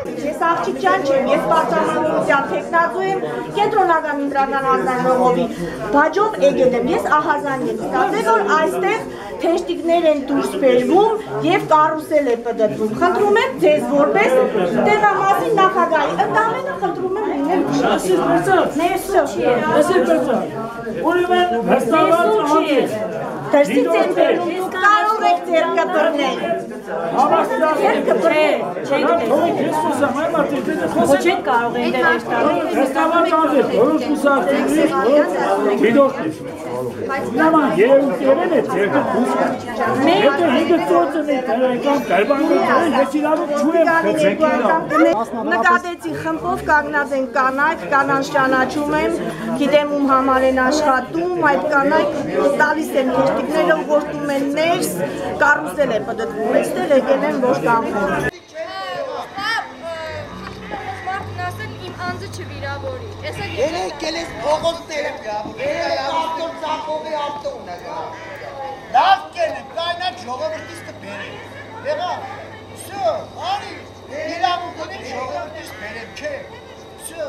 Ես աղջիկ ջան չեմ, ես պարծամանության թեկնածու եմ, կենտրոնական ինտրական հանձնաժողովի բաջով եկել եմ, ես ահազան եմ ստացել, որ այստեղ թեշտիկներ են դուրս բերվում և կարուսել է պտտվում, խնդրում եմ ձեզ որպես տեղամասի նախագահի, ընդամենը խնդրում եմ լինել դրսից են բերում, կարող եք ձեր կպրնել Ոչ չեք կարող են դեր նկատեցի խմբով կանգնած են կանայք, կանանց ճանաչում եմ, գիտեմ ում համար են աշխատում, այդ կանայք տալիս են թեշտիկները, ուղղորդում են ներս, կարուսել է պտտվում, այստեղ եկել են ոչ կանխել։ Եկել ես փողոցներում ավտոն ծախողի ավտոնը լավ կենեմ, կայնակ ժողովրդից կբերեմ եղա, սո, արի, իրավունք ունեմ ժողովրդից բերեմ, չէ, սո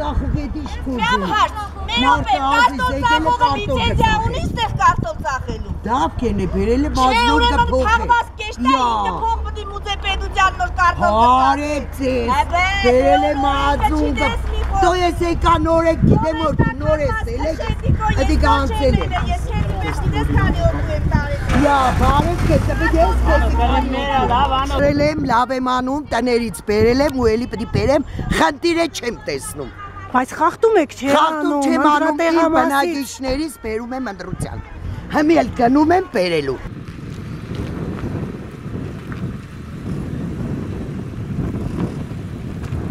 Ծախուգետի շքուր Միամ հարց, մերոպ է, կարտոլ ծախողը լիցենզիա ունի ստեղ կարտոլ ծախելու Դավ կեն է, բերել է մազնոր Չէ, կփող ուրեմն թաղված կեշտա ինքը փող պտի մուծե պետության նոր կարտոլ Հարեբ ձեզ, բերել է մազուն Դո ես եկա նոր եք գիտեմ որ դու նոր ես էլ եք, հետի կանցել է Ես քեզ գիտես քանի օր ու եմ տարել Յա, բարև կեզ, բերել եմ, լավ եմ անում, տներից բերել եմ ու էլի պտի բերեմ, խնդիր է չեմ տեսնում Բայց խախտում եք չէ անում, խախտում չեմ անում իմ բնակիչներից բերում եմ ընդրության Հմի էլ գնում եմ բերելու